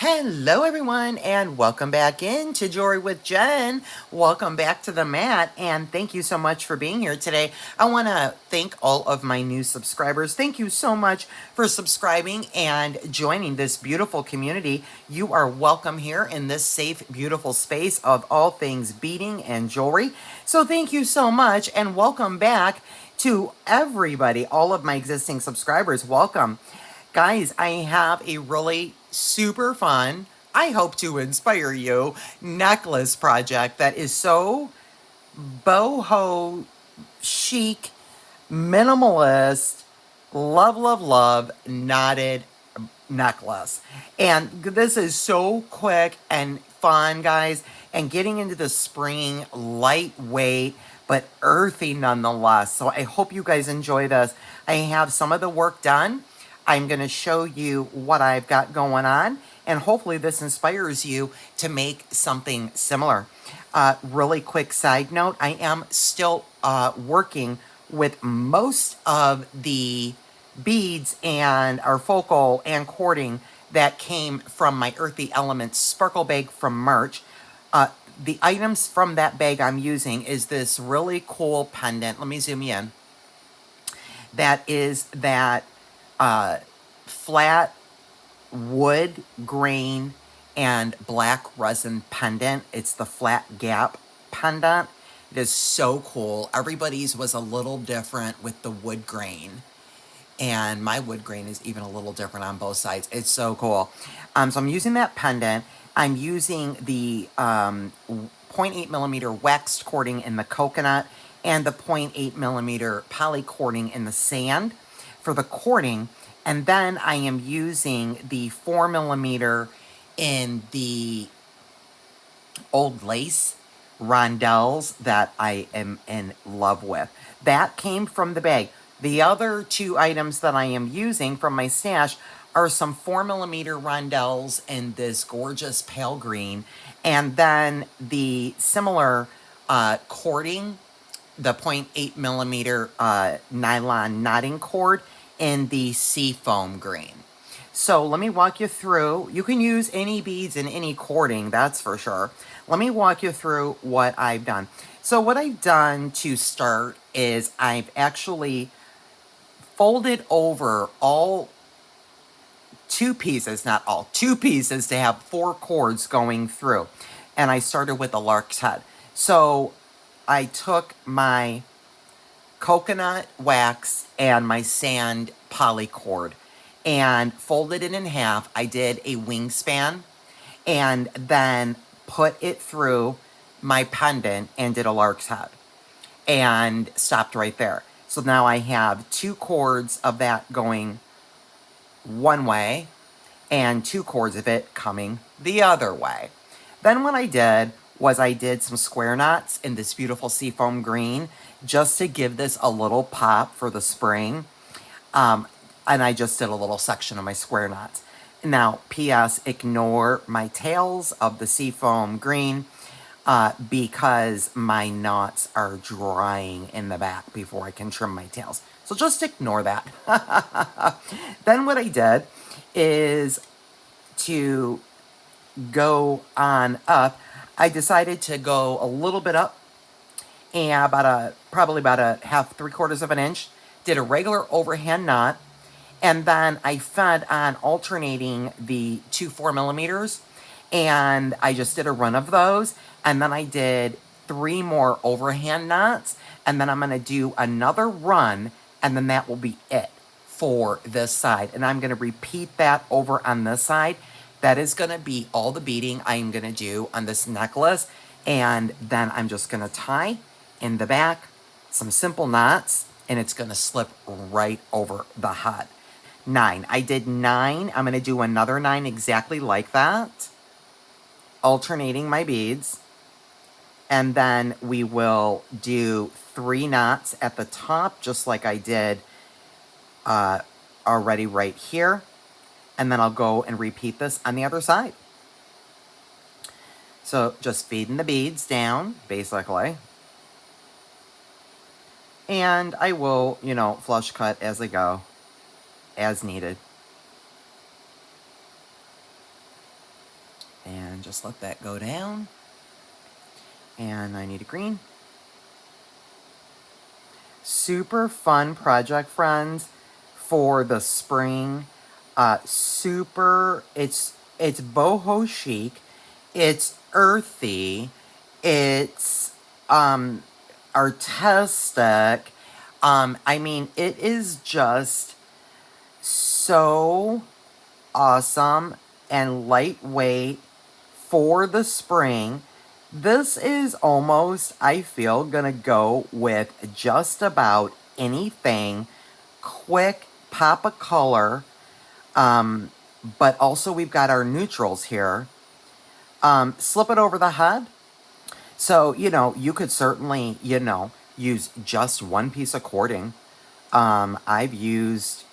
Hello everyone and welcome back into Jewelry with Jen. Welcome back to the mat and thank you so much for being here today. I want to thank all of my new subscribers. Thank you so much for subscribing and joining this beautiful community. You are welcome here in this safe, beautiful space of all things beading and jewelry. So thank you so much and welcome back to everybody, all of my existing subscribers. Welcome. Guys, I have a really super fun, I hope to inspire you, necklace project that is so boho chic, minimalist, love, knotted necklace. And this is so quick and fun, guys. And getting into the spring, lightweight, but earthy nonetheless. So I hope you guys enjoy this. I have some of the work done. I'm going to show you what I've got going on, and hopefully this inspires you to make something similar. Really quick side note, I am still working with most of the beads and our focal and cording that came from my Earthy Elements sparkle bag from March. The items from that bag I'm using is this really cool pendant. Let me zoom in. That is that flat wood grain and black resin pendant. It's the flat gap pendant. It is so cool. Everybody's was a little different with the wood grain, and my wood grain is even a little different on both sides. It's so cool. So I'm using that pendant. I'm using the 0.8 millimeter waxed cording in the coconut and the 0.8 millimeter poly cording in the sand for the cording. And then I am using the 4 millimeter in the old lace rondelles that I am in love with. That came from the bag. The other two items that I am using from my stash are some 4 millimeter rondelles in this gorgeous pale green, and then the similar cording, the 0.8 millimeter nylon knotting cord in the seafoam green. So let me walk you through. You can use any beads and any cording, that's for sure. Let me walk you through what I've done. So what I've done to start is I've actually folded over all two pieces, not all, two pieces to have 4 cords going through. And I started with the lark's head. So I took my coconut wax and my sand poly cord and folded it in half. I did a wingspan and then put it through my pendant and did a lark's head and stopped right there. So now I have 2 cords of that going one way and 2 cords of it coming the other way. Then what I did was I did some square knots in this beautiful seafoam green just to give this a little pop for the spring. And I just did a little section of my square knots. Now, P.S., ignore my tails of the seafoam green because my knots are drying in the back before I can trim my tails. So just ignore that. Then what I did is to go on up, I decided to go a little bit up and probably about a half, 3/4 of an inch, did a regular overhand knot, and then I fed on alternating the 2 4 millimeters, and I just did a run of those, and then I did 3 more overhand knots, and then I'm going to do another run, and then that will be it for this side. And I'm going to repeat that over on this side. That is going to be all the beading I'm going to do on this necklace, and then I'm just going to tie in the back some simple knots, and it's going to slip right over the head. 9. I did 9. I'm going to do another 9 exactly like that, alternating my beads. And then we will do 3 knots at the top, just like I did already right here. And then I'll go and repeat this on the other side. So just feeding the beads down, basically. And I will, flush cut as I go, as needed. And just let that go down. And I need a green. Super fun project, friends, for the spring. It's boho chic. It's earthy. It's artistic. I mean, it is just so awesome and lightweight for the spring. This is almost, I feel, gonna go with just about anything. Quick pop of color. But also we've got our neutrals here. Slip it over the head. So, you could certainly, use just one piece of cording. I've used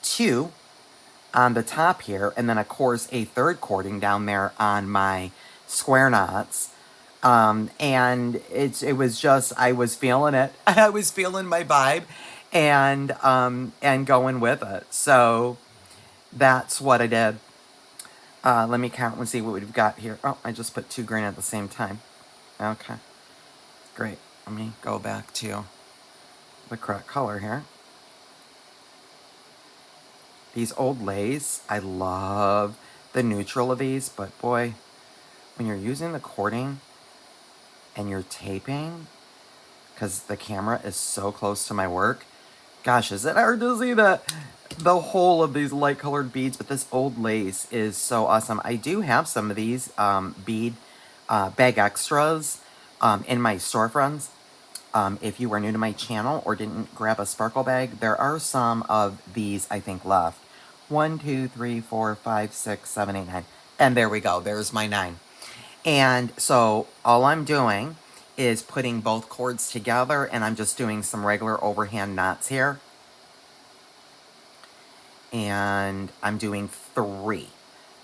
two on the top here, and then of course a third cording down there on my square knots. And it was just, I was feeling it. I was feeling my vibe, and going with it. So that's what I did. Let me count and see what we've got here. Oh, I just put 2 green at the same time. Okay, great. Let me go back to the correct color here. These old lace, I love the neutral of these, but boy, when you're using the cording and you're taping, because the camera is so close to my work, gosh, is it hard to see the whole of these light colored beads, but this old lace is so awesome. I do have some of these bead bag extras in my storefronts. If you are new to my channel or didn't grab a sparkle bag, there are some of these, I think, left. 1, 2, 3, 4, 5, 6, 7, 8, 9. And there we go. There's my 9. And so all I'm doing is putting both cords together, and I'm just doing some regular overhand knots here. And I'm doing 3.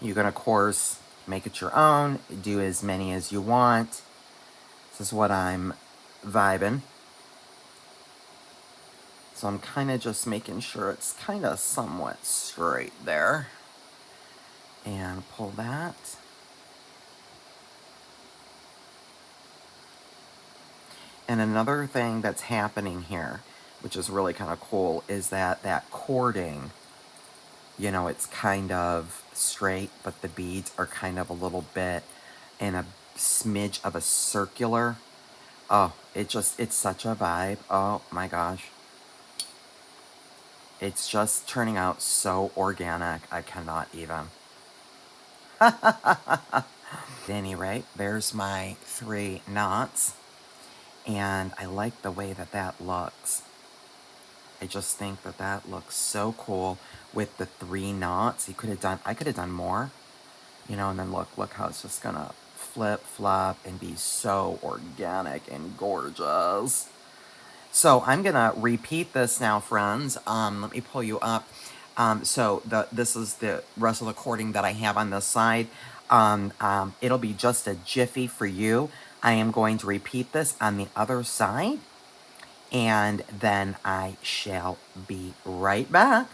You can, of course, make it your own, do as many as you want. This is what I'm vibing. So I'm kind of just making sure it's kind of somewhat straight there. And pull that. And another thing that's happening here, which is really kind of cool, is that cording, it's kind of straight, but the beads are kind of a little bit in a smidge of a circular. Oh, it's such a vibe. Oh my gosh. It's just turning out so organic. I cannot even. At any rate, there's my 3 knots. And I like the way that looks. I just think that looks so cool with the 3 knots. I could have done more, and then look how it's just gonna flip, flop, and be so organic and gorgeous. So I'm gonna repeat this now, friends. Let me pull you up. So this is the rest of the cording that I have on this side. It'll be just a jiffy for you. I am going to repeat this on the other side, and then I shall be right back.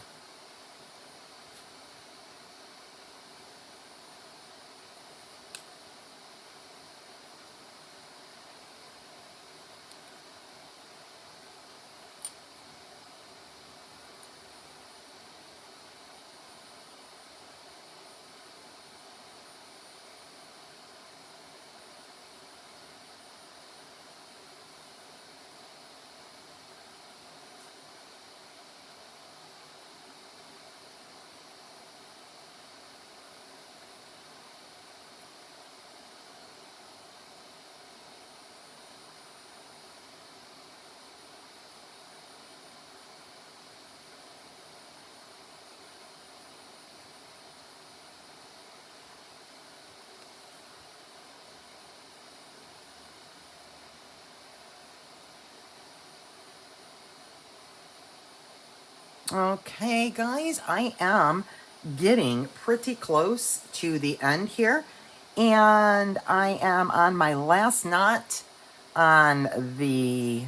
Okay, guys, I am getting pretty close to the end here, and I am on my last knot on the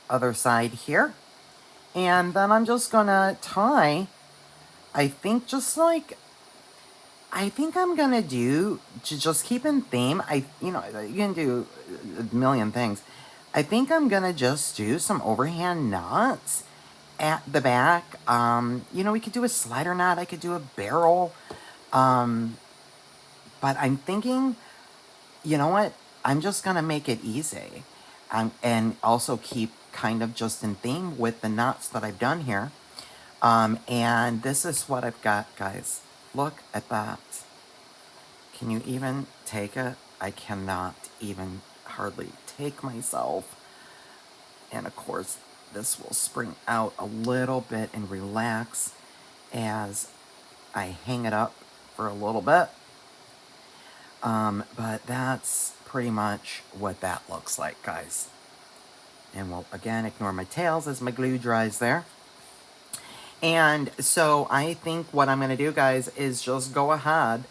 other side here, and then I'm just gonna tie, I think, just like I think I'm gonna do, to just keep in theme, you know, you can do a million things. I think I'm gonna just do some overhand knots at the back. You know, we could do a slider knot, I could do a barrel. But I'm thinking, you know what? I'm just gonna make it easy. And also keep kind of just in theme with the knots that I've done here. And this is what I've got, guys. Look at that. Can you even take it? I cannot even hardly take myself. And of course, this will spring out a little bit and relax as I hang it up for a little bit. But that's pretty much what that looks like, guys. And we'll, again, ignore my tails as my glue dries there. And so I think what I'm going to do, guys, is just go ahead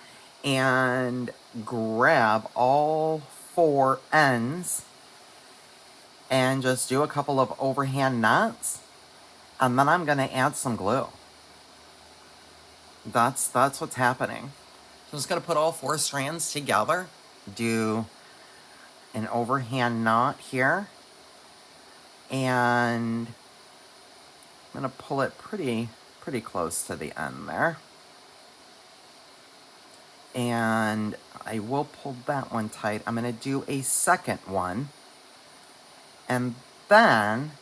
and grab all 4 ends and just do a couple of overhand knots. And then I'm going to add some glue. That's what's happening. So I'm just going to put all 4 strands together. Do an overhand knot here. And I'm going to pull it pretty close to the end there. And I will pull that one tight. I'm going to do a second one. And then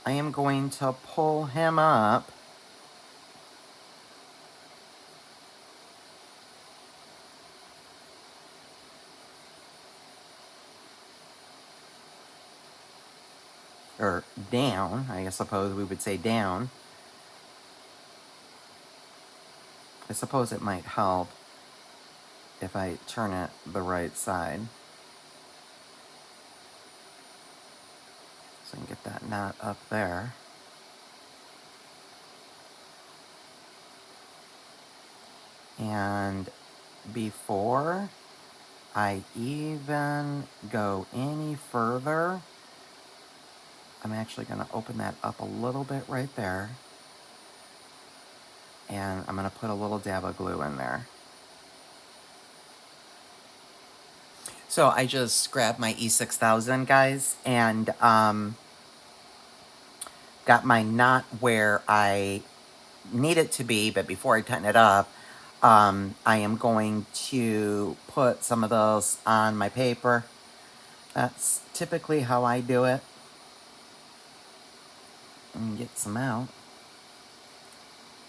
I am going to pull him up. Or down, I suppose we would say down. I suppose it might help if I turn it the right side. So I can get that knot up there. And before I even go any further, I'm actually going to open that up a little bit right there. And I'm going to put a little dab of glue in there. So I just grabbed my E6000, guys, and got my knot where I need it to be, but before I tighten it up, I am going to put some of those on my paper. That's typically how I do it. And get some out.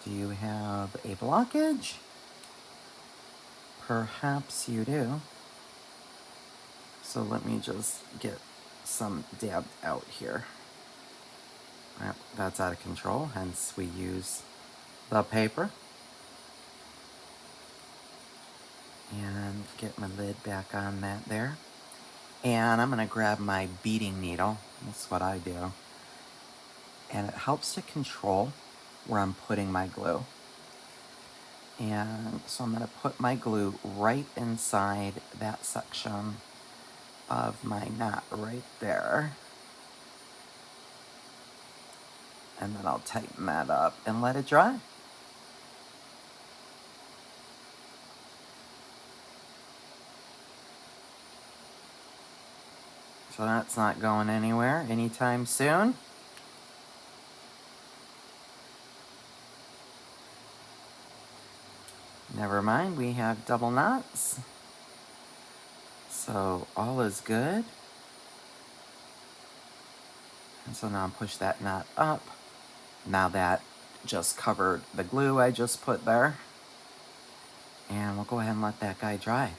Do you have a blockage? Perhaps you do. So let me just get some dabbed out here. Yep, that's out of control, hence we use the paper. And get my lid back on that there. And I'm going to grab my beading needle. That's what I do. And it helps to control where I'm putting my glue. And so I'm going to put my glue right inside that section of my knot right there. And then I'll tighten that up and let it dry. So that's not going anywhere anytime soon. Never mind, we have double knots. So all is good. And so now push that knot up. Now that just covered the glue I just put there. And we'll go ahead and let that guy dry.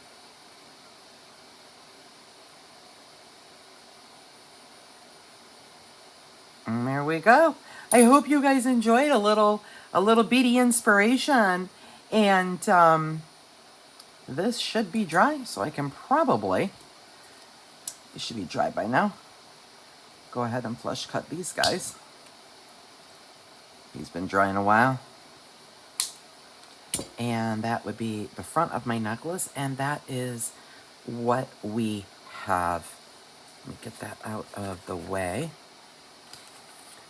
And there we go. I hope you guys enjoyed a little beady inspiration. And this should be dry, so I can probably, it should be dry by now. Go ahead and flush cut these guys. He's been drying a while. And that would be the front of my necklace, and that is what we have. Let me get that out of the way.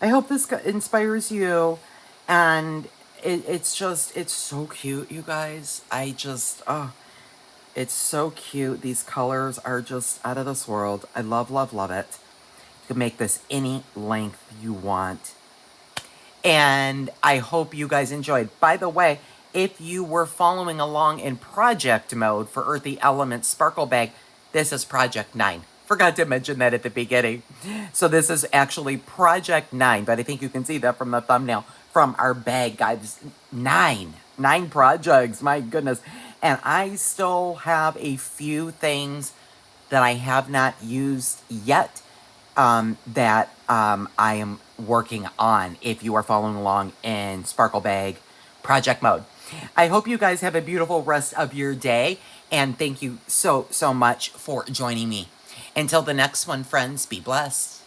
I hope this inspires you, and it's just, it's so cute, you guys. I just, oh, it's so cute. These colors are just out of this world. I love, love, love it. You can make this any length you want. And I hope you guys enjoyed. By the way, if you were following along in project mode for Earthy Elements Sparkle Bag, this is Project 9. Forgot to mention that at the beginning. So this is actually Project 9, but I think you can see that from the thumbnail from our bag, guys. 9 projects, my goodness. And I still have a few things that I have not used yet that I am working on if you are following along in Sparkle Bag project mode. I hope you guys have a beautiful rest of your day, and thank you so, so much for joining me. Until the next one, friends, be blessed.